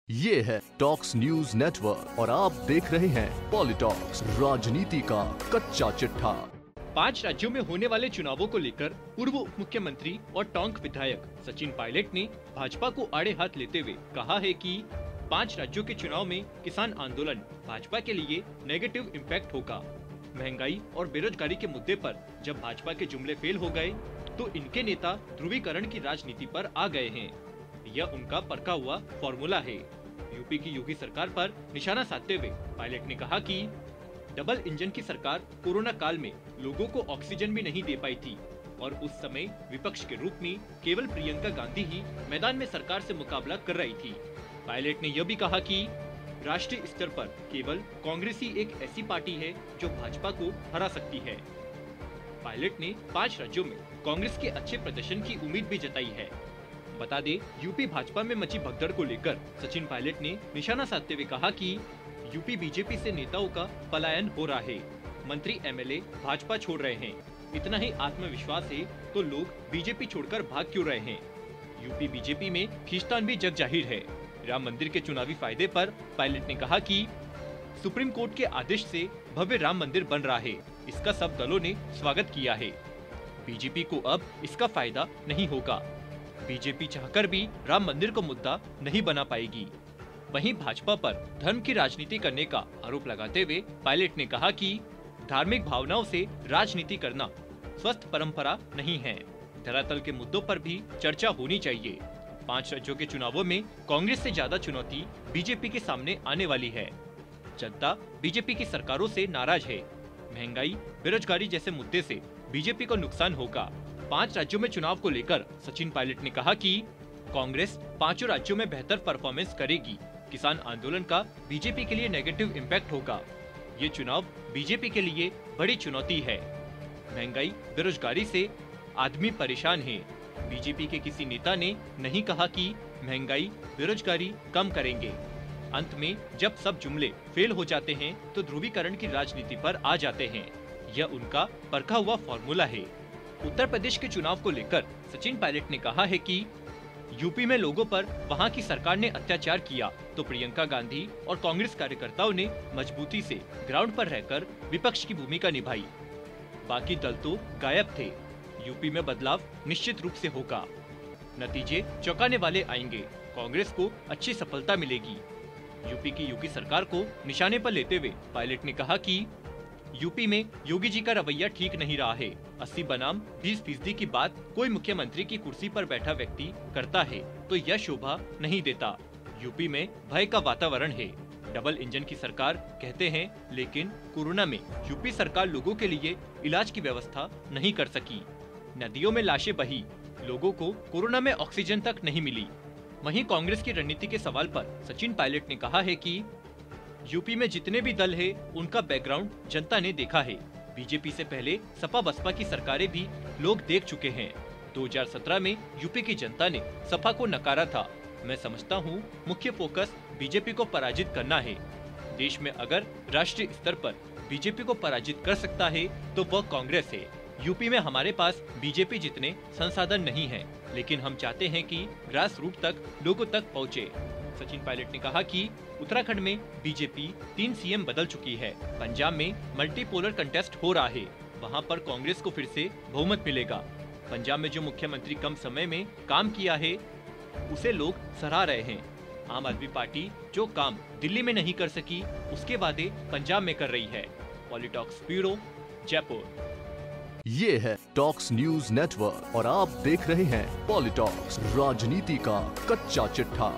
ये है talks news network और आप देख रहे हैं पॉलिटॉक्स, राजनीति का कच्चा चिट्ठा। 5 राज्यों में होने वाले चुनावों को लेकर पूर्व उप मुख्यमंत्री और टोंक विधायक सचिन पायलट ने भाजपा को आड़े हाथ लेते हुए कहा है कि 5 राज्यों के चुनाव में किसान आंदोलन भाजपा के लिए नेगेटिव इम्पैक्ट होगा। महंगाई और बेरोजगारी के मुद्दे पर जब भाजपा के जुमले फेल हो गए तो इनके नेता ध्रुवीकरण की राजनीति पर आ गए हैं। यह उनका परखा हुआ फॉर्मूला है। यूपी की योगी सरकार पर निशाना साधते हुए पायलट ने कहा कि डबल इंजन की सरकार कोरोना काल में लोगों को ऑक्सीजन भी नहीं दे पाई थी और उस समय विपक्ष के रूप में केवल प्रियंका गांधी ही मैदान में सरकार से मुकाबला कर रही थी। पायलट ने यह भी कहा कि राष्ट्रीय स्तर पर केवल कांग्रेस ही एक ऐसी पार्टी है जो भाजपा को हरा सकती है। पायलट ने 5 राज्यों में कांग्रेस के अच्छे प्रदर्शन की उम्मीद भी जताई है। बता दे, यूपी भाजपा में मची भगदड़ को लेकर सचिन पायलट ने निशाना साधते हुए कहा कि यूपी बीजेपी से नेताओं का पलायन हो रहा है। मंत्री एमएलए भाजपा छोड़ रहे हैं। इतना ही आत्मविश्वास है तो लोग बीजेपी छोड़कर भाग क्यों रहे हैं। यूपी बीजेपी में खींचतान भी जग जाहिर है। राम मंदिर के चुनावी फायदे पर पायलट ने कहा कि सुप्रीम कोर्ट के आदेश से भव्य राम मंदिर बन रहा है। इसका सब दलों ने स्वागत किया है। बीजेपी को अब इसका फायदा नहीं होगा। बीजेपी चाहकर भी राम मंदिर को मुद्दा नहीं बना पाएगी। वहीं भाजपा पर धर्म की राजनीति करने का आरोप लगाते हुए पायलट ने कहा कि धार्मिक भावनाओं से राजनीति करना स्वस्थ परंपरा नहीं है। धरातल के मुद्दों पर भी चर्चा होनी चाहिए। 5 राज्यों के चुनावों में कांग्रेस से ज्यादा चुनौती बीजेपी के सामने आने वाली है। जनता बीजेपी की सरकारों से नाराज है। महंगाई, बेरोजगारी जैसे मुद्दे से बीजेपी को नुकसान होगा। 5 राज्यों में चुनाव को लेकर सचिन पायलट ने कहा कि कांग्रेस 5 राज्यों में बेहतर परफॉर्मेंस करेगी। किसान आंदोलन का बीजेपी के लिए नेगेटिव इम्पैक्ट होगा। ये चुनाव बीजेपी के लिए बड़ी चुनौती है। महंगाई, बेरोजगारी से आदमी परेशान है। बीजेपी के किसी नेता ने नहीं कहा कि महंगाई, बेरोजगारी कम करेंगे। अंत में जब सब जुमले फेल हो जाते हैं तो ध्रुवीकरण की राजनीति पर आ जाते हैं। यह उनका परखा हुआ फॉर्मूला है। उत्तर प्रदेश के चुनाव को लेकर सचिन पायलट ने कहा है कि यूपी में लोगों पर वहां की सरकार ने अत्याचार किया तो प्रियंका गांधी और कांग्रेस कार्यकर्ताओं ने मजबूती से ग्राउंड पर रहकर विपक्ष की भूमिका निभाई। बाकी दल तो गायब थे। यूपी में बदलाव निश्चित रूप से होगा। नतीजे चौंकाने वाले आएंगे। कांग्रेस को अच्छी सफलता मिलेगी। यूपी की योगी सरकार को निशाने पर लेते हुए पायलट ने कहा कि यूपी में योगी जी का रवैया ठीक नहीं रहा है। 80 बनाम 20% की बात कोई मुख्यमंत्री की कुर्सी पर बैठा व्यक्ति करता है तो यह शोभा नहीं देता। यूपी में भय का वातावरण है। डबल इंजन की सरकार कहते हैं, लेकिन कोरोना में यूपी सरकार लोगों के लिए इलाज की व्यवस्था नहीं कर सकी। नदियों में लाशें बही, लोगों को कोरोना में ऑक्सीजन तक नहीं मिली। वहीं कांग्रेस की रणनीति के सवाल पर सचिन पायलट ने कहा है कि यूपी में जितने भी दल है उनका बैकग्राउंड जनता ने देखा है। बीजेपी से पहले सपा बसपा की सरकारें भी लोग देख चुके हैं। 2017 में यूपी की जनता ने सपा को नकारा था। मैं समझता हूं मुख्य फोकस बीजेपी को पराजित करना है। देश में अगर राष्ट्रीय स्तर पर बीजेपी को पराजित कर सकता है तो वह कांग्रेस है। यूपी में हमारे पास बीजेपी जितने संसाधन नहीं है, लेकिन हम चाहते हैं कि ग्रास रूट तक लोगों तक पहुँचे। सचिन पायलट ने कहा कि उत्तराखंड में बीजेपी 3 सीएम बदल चुकी है। पंजाब में मल्टीपोलर कंटेस्ट हो रहा है। वहां पर कांग्रेस को फिर से बहुमत मिलेगा। पंजाब में जो मुख्यमंत्री कम समय में काम किया है उसे लोग सराह रहे हैं। आम आदमी पार्टी जो काम दिल्ली में नहीं कर सकी उसके वादे पंजाब में कर रही है। पॉलिटॉक्स ब्यूरो, जयपुर। ये है टॉक्स न्यूज नेटवर्क और आप देख रहे हैं पॉलिटॉक्स, राजनीति का कच्चा चिट्ठा।